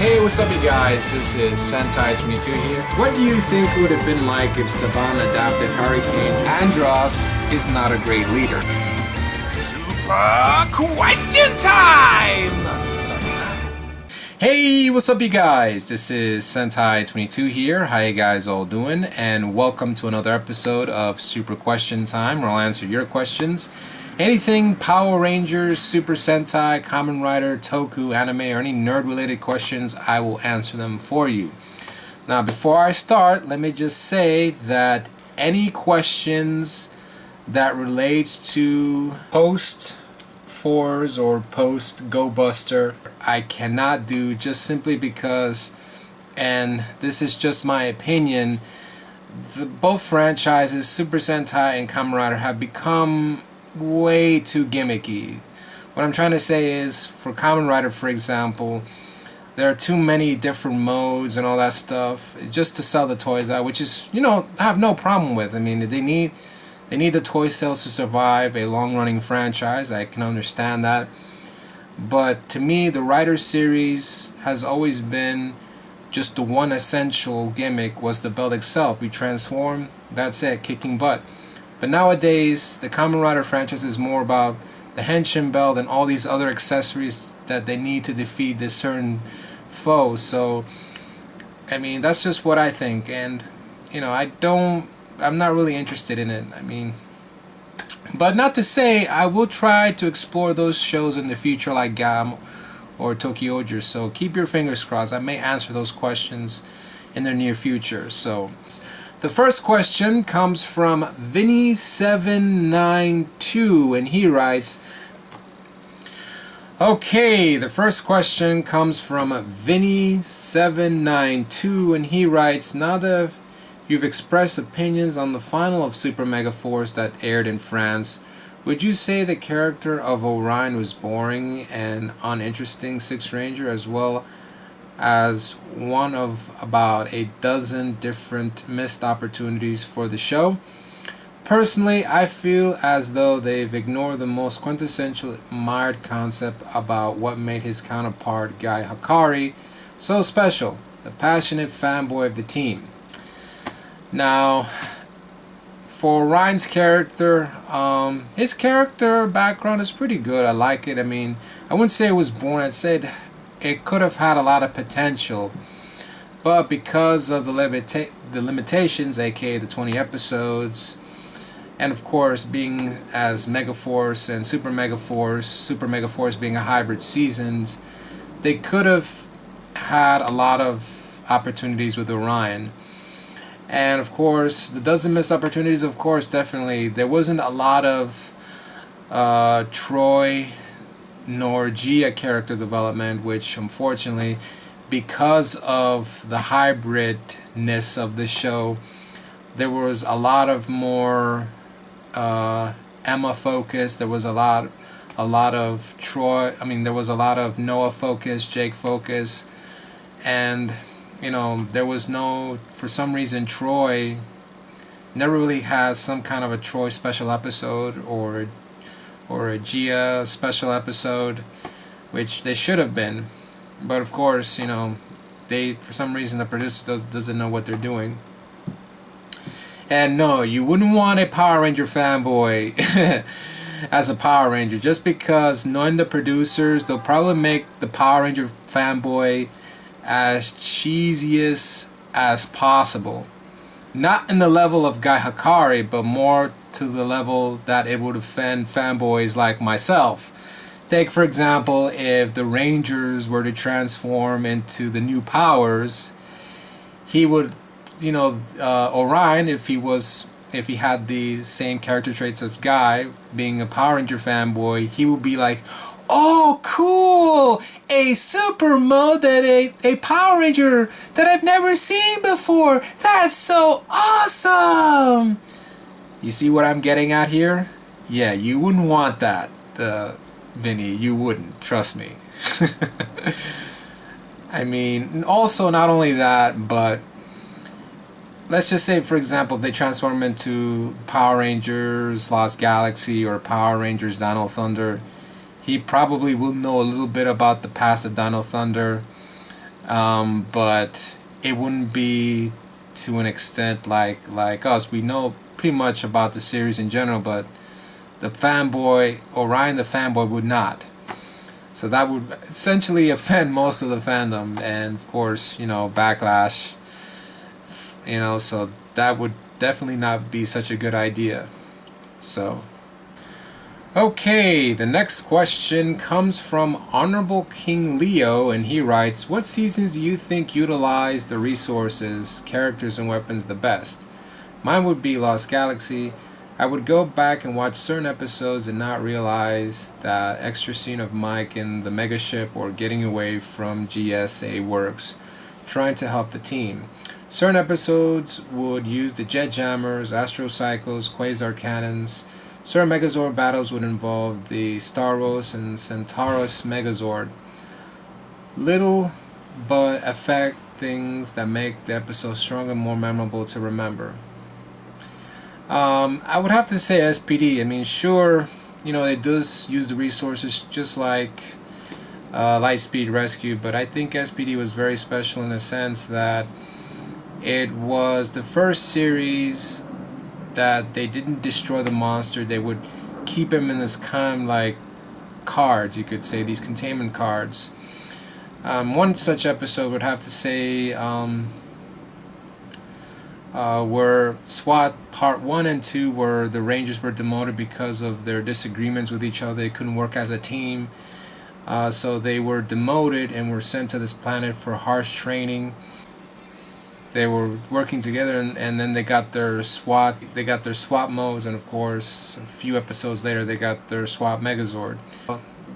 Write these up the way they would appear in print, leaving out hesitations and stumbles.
Hey, what's up you guys? This is Sentai22 here. What do you think would have been like if Saban adapted Hurricane? Andros is not a great leader. Super question time! Starts now. Hey, what's up you guys? This is Sentai22 here. How you guys all doing? And welcome to another episode of Super Question Time, where I'll answer your questions. Anything Power Rangers, Super Sentai, Kamen Rider, Toku, anime, or any nerd-related questions, I will answer them for you. Now, before I start, let me just say that any questions that relates to post fours or post Go Buster, I cannot do just simply because, and this is just my opinion, both franchises, Super Sentai and Kamen Rider, have become way too gimmicky. What I'm trying to say is, for Kamen Rider, for example, there are too many different modes and all that stuff just to sell the toys out, which is, I have no problem with. I mean, they need the toy sales to survive a long-running franchise. I can understand that. But to me, the Rider series has always been just the one essential gimmick was the belt itself. We transform, that's it, kicking butt. But nowadays, the Kamen Rider franchise is more about the Henshin belt and all these other accessories that they need to defeat this certain foe. So, I mean, that's just what I think. And, I'm not really interested in it. I mean, but not to say I will try to explore those shows in the future like GAM or Tokyoger. So keep your fingers crossed. I may answer those questions in the near future. So the first question comes from Vinny792, and he writes, okay, the first question comes from Vinny792, and he writes, now that you've expressed opinions on the final of Super Mega Force that aired in France, would you say the character of Orion was boring and uninteresting Sixth Ranger, as well as one of about a dozen different missed opportunities for the show? Personally, I feel as though they've ignored the most quintessential admired concept about what made his counterpart Guy Hakari so special, the passionate fanboy of the team. Now, for Ryan's character, his character background is pretty good. I like it. I mean, I wouldn't say it was boring. I'd say it could have had a lot of potential, but because of the limitations, aka the 20 episodes, and of course being as Megaforce and Super Megaforce being a hybrid seasons, they could have had a lot of opportunities with Orion. And of course, the dozen missed opportunities, of course, definitely. There wasn't a lot of Troy nor Gia character development, which unfortunately, because of the hybridness of the show, there was a lot of more Emma focus. There was a lot of Troy. I mean, there was a lot of Noah focus, Jake focus, and there was no, for some reason, Troy never really has some kind of a Troy special episode or a Gia special episode, which they should have been. But of course, they, for some reason, the producer doesn't know what they're doing. And no, you wouldn't want a Power Ranger fanboy as a Power Ranger, just because knowing the producers, they'll probably make the Power Ranger fanboy as cheesiest as possible. Not in the level of Guy Hakari, but more to the level that it would offend fanboys like myself. Take, for example, if the Rangers were to transform into the new powers, he would, Orion, if he had the same character traits of Guy, being a Power Ranger fanboy, he would be like, oh, cool! A super mode that a Power Ranger that I've never seen before! That's so awesome! You see what I'm getting at here? Yeah, you wouldn't want that, Vinny. You wouldn't. Trust me. I mean, also not only that, but let's just say, for example, if they transform into Power Rangers Lost Galaxy or Power Rangers Dino Thunder, he probably will know a little bit about the past of Dino Thunder. but it wouldn't be to an extent like us. We know pretty much about the series in general, but the fanboy, Orion the fanboy, would not. So that would essentially offend most of the fandom, and of course, backlash. So that would definitely not be such a good idea. So, okay, the next question comes from Honorable King Leo, and he writes, what seasons do you think utilize the resources, characters, and weapons the best? Mine would be Lost Galaxy. I would go back and watch certain episodes and not realize that extra scene of Mike in the mega ship or getting away from GSA works, trying to help the team. Certain episodes would use the jet jammers, astrocycles, quasar cannons. Certain Megazord battles would involve the Staros and Centauros Megazord. Little but affect things that make the episode stronger and more memorable to remember. I would have to say SPD. I mean, sure, it does use the resources just like Lightspeed Rescue, but I think SPD was very special in the sense that it was the first series that they didn't destroy the monster. They would keep him in this kind of like cards, you could say, these containment cards. One such episode would have to say where SWAT Part 1 and 2, where the Rangers were demoted because of their disagreements with each other. They couldn't work as a team. So they were demoted and were sent to this planet for harsh training. They were working together, and then they got their SWAT modes, and of course a few episodes later they got their SWAT Megazord.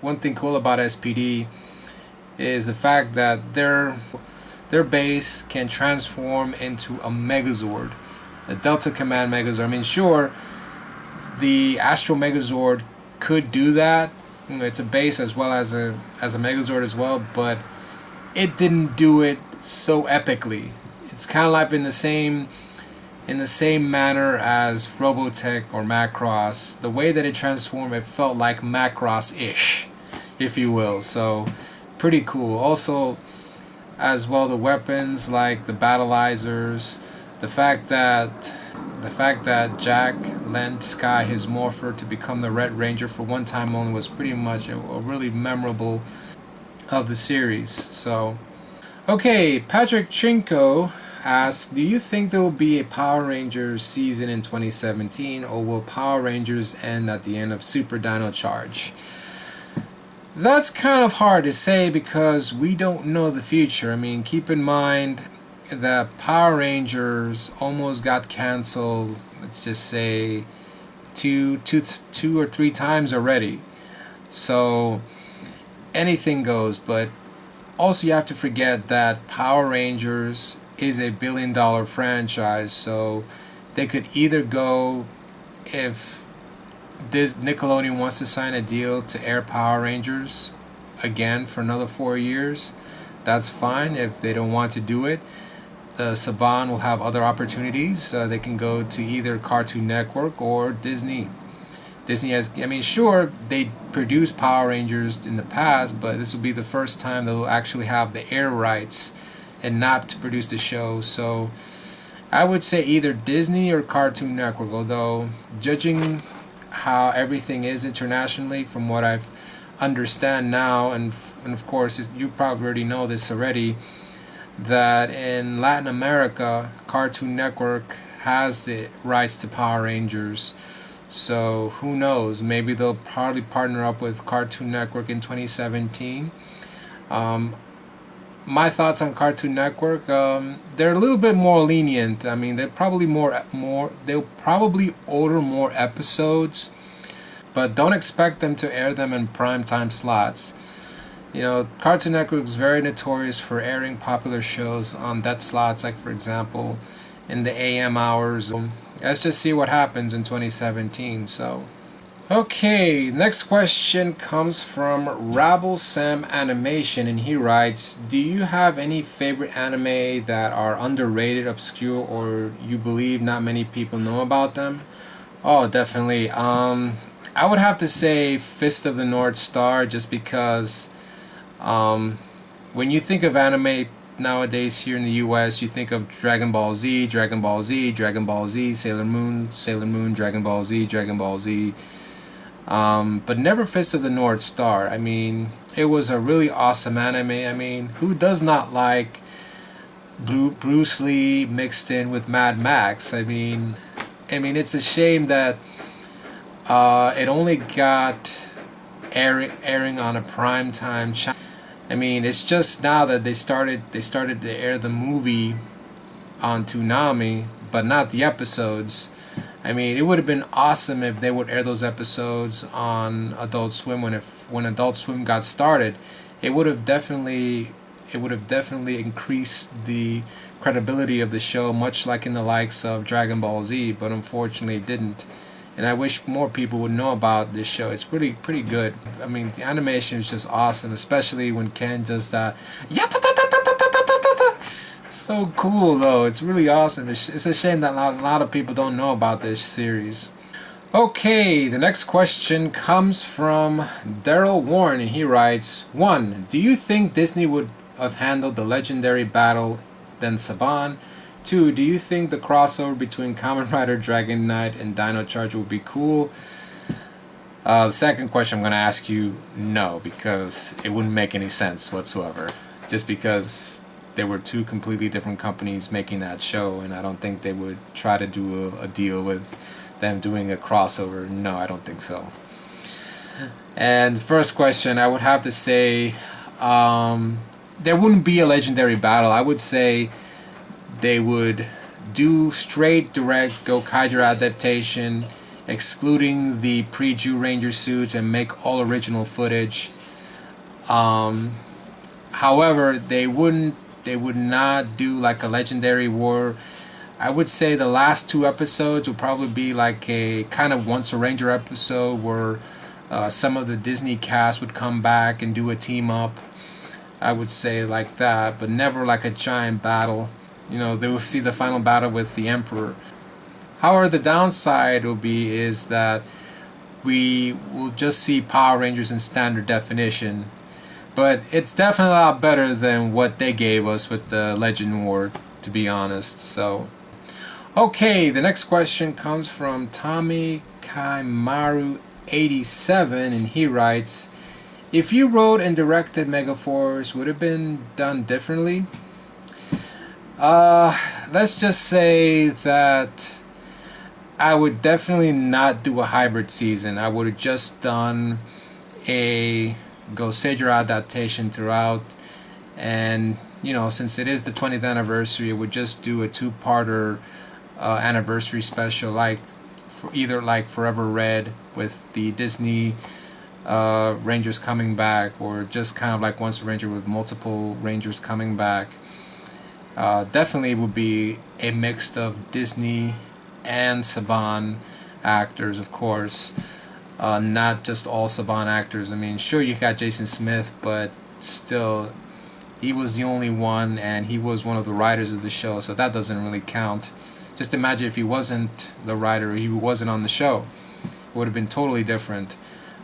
One thing cool about SPD is the fact that their base can transform into a Megazord, a Delta Command Megazord. I mean, sure, the Astro Megazord could do that. It's a base as well as a Megazord as well, but it didn't do it so epically. It's kind of like in the same manner as Robotech or Macross. The way that it transformed, it felt like Macross-ish, if you will. So, pretty cool. Also, as well, the weapons like the Battleizers, the fact that Jack lent Sky his morpher to become the Red Ranger for one time only was pretty much a really memorable of the series. So, okay, Patrick Chinko asks, do you think there will be a Power Rangers season in 2017, or will Power Rangers end at the end of Super Dino Charge? That's kind of hard to say because we don't know the future. I mean, keep in mind that Power Rangers almost got canceled, let's just say two or three times already. So anything goes, but also you have to forget that Power Rangers is a billion-dollar franchise, so they could either go, if Nickelodeon wants to sign a deal to air Power Rangers again for another 4 years, that's fine. If they don't want to do it, Saban will have other opportunities. They can go to either Cartoon Network or Disney. Disney has, I mean, sure, they produced Power Rangers in the past, but this will be the first time they'll actually have the air rights and not to produce the show. So I would say either Disney or Cartoon Network, although judging how everything is internationally from what I've understand now, and of course you probably already know this already, that in Latin America Cartoon Network has the rights to Power Rangers. So who knows, maybe they'll probably partner up with Cartoon Network in 2017. My thoughts on Cartoon Network, they're a little bit more lenient. I mean, they'll probably order more episodes, but don't expect them to air them in primetime slots. Cartoon Network is very notorious for airing popular shows on dead slots, like for example in the AM hours. Let's just see what happens in 2017. So, okay, next question comes from Rabble Sam Animation, and he writes, do you have any favorite anime that are underrated, obscure, or you believe not many people know about them? Oh, definitely. I would have to say Fist of the North Star, just because when you think of anime nowadays here in the US, you think of Dragon Ball Z, Dragon Ball Z, Dragon Ball Z, Sailor Moon, Sailor Moon, Dragon Ball Z, Dragon Ball Z, but never Fist of the North Star. I mean, it was a really awesome anime. I mean, who does not like Bruce Lee mixed in with Mad Max? I mean, it's a shame that it only got airing on a prime time channel. I mean, it's just now that they started to air the movie on Toonami, but not the episodes. I mean, it would have been awesome if they would air those episodes on Adult Swim when Adult Swim got started. It would have definitely increased the credibility of the show, much like in the likes of Dragon Ball Z, but unfortunately it didn't. And I wish more people would know about this show. It's pretty good. I mean, the animation is just awesome, especially when Ken does that. So cool, though. It's really awesome. It's a shame that a lot of people don't know about this series. Okay, the next question comes from Daryl Warren, and he writes, 1. Do you think Disney would have handled the legendary battle than Saban? 2. Do you think the crossover between Kamen Rider Dragon Knight and Dino Charge would be cool? The second question I'm going to ask you, no, because it wouldn't make any sense whatsoever. Just because there were two completely different companies making that show, and I don't think they would try to do a deal with them doing a crossover. No, I don't think so. And the first question, I would have to say there wouldn't be a legendary battle. I would say they would do straight direct Gokaiger adaptation, excluding the pre-Jew Ranger suits, and make all original footage. However, they would not do like a legendary war. I would say the last 2 episodes would probably be like a kind of Once a Ranger episode where some of the Disney cast would come back and do a team up. I would say like that, but never like a giant battle. You know, they will see the final battle with the Emperor. However, the downside will be is that we will just see Power Rangers in standard definition. But it's definitely a lot better than what they gave us with the Legend War, to be honest. So, okay, the next question comes from Tommy Kaimaru87, and he writes, if you wrote and directed Megaforce, would it have been done differently? Let's just say that I would definitely not do a hybrid season. I would have just done a Goseiger adaptation throughout, and you know, since it is the 20th anniversary, it would just do a 2-parter anniversary special, like either like Forever Red with the Disney Rangers coming back, or just kind of like Once a Ranger with multiple Rangers coming back. Definitely would be a mix of Disney and Saban actors, of course. Not just all Saban actors. I mean, sure, you got Jason Smith, but still, he was the only one, and he was one of the writers of the show, so that doesn't really count. Just imagine if he wasn't the writer, or he wasn't on the show. It would have been totally different.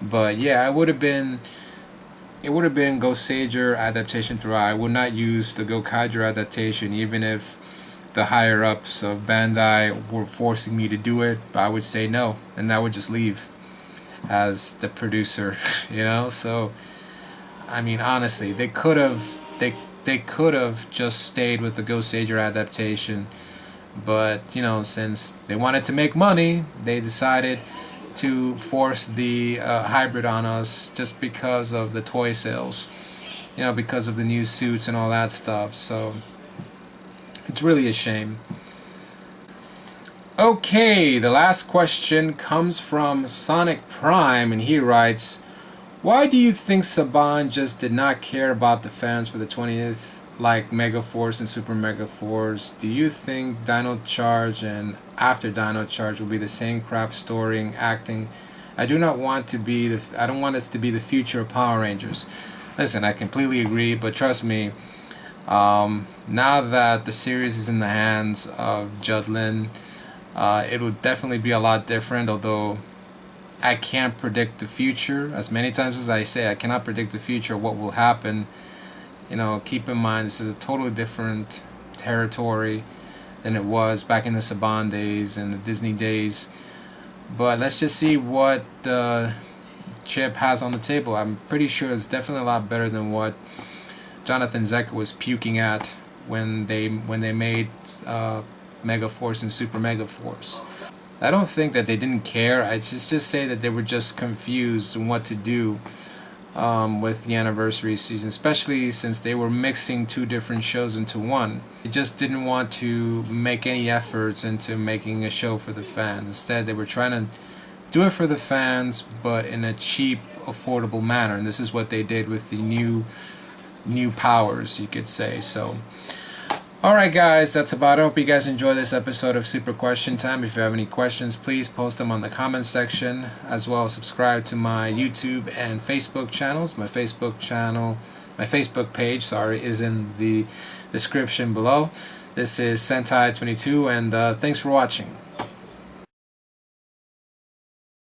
But yeah, it would have been Goseiger adaptation throughout. I would not use the Gokaiger adaptation, even if the higher ups of Bandai were forcing me to do it. But I would say no, and I would just leave as the producer, you know. So I mean, honestly, they could have just stayed with the Goseiger adaptation, but you know, since they wanted to make money, they decided to force the hybrid on us just because of the toy sales, you know, because of the new suits and all that stuff. So it's really a shame. Okay, the last question comes from Sonic Prime, and he writes, why do you think Saban just did not care about the fans for the 20th like Megaforce and Super Megaforce? Do you think Dino Charge and After Dino Charge will be the same crap story and acting? I don't want it to be the future of Power Rangers. Listen, I completely agree, but trust me, now that the series is in the hands of Judd Lin, it will definitely be a lot different, although I can't predict the future. As many times as I say, I cannot predict the future, what will happen keep in mind this is a totally different territory than it was back in the Saban days and the Disney days. But let's just see what Chip has on the table. I'm pretty sure it's definitely a lot better than what Jonathan Zeka was puking at when they made Mega Force and Super Mega Force. I don't think that they didn't care. I just say that they were just confused on what to do with the anniversary season, especially since they were mixing two different shows into one. They just didn't want to make any efforts into making a show for the fans. Instead, they were trying to do it for the fans, but in a cheap, affordable manner. And this is what they did with the new powers, you could say. So, alright guys, that's about it. I hope you guys enjoy this episode of Super Question Time. If you have any questions, please post them on the comment section, as well as subscribe to my YouTube and Facebook channels. My Facebook page, is in the description below. This is Sentai 22, and thanks for watching.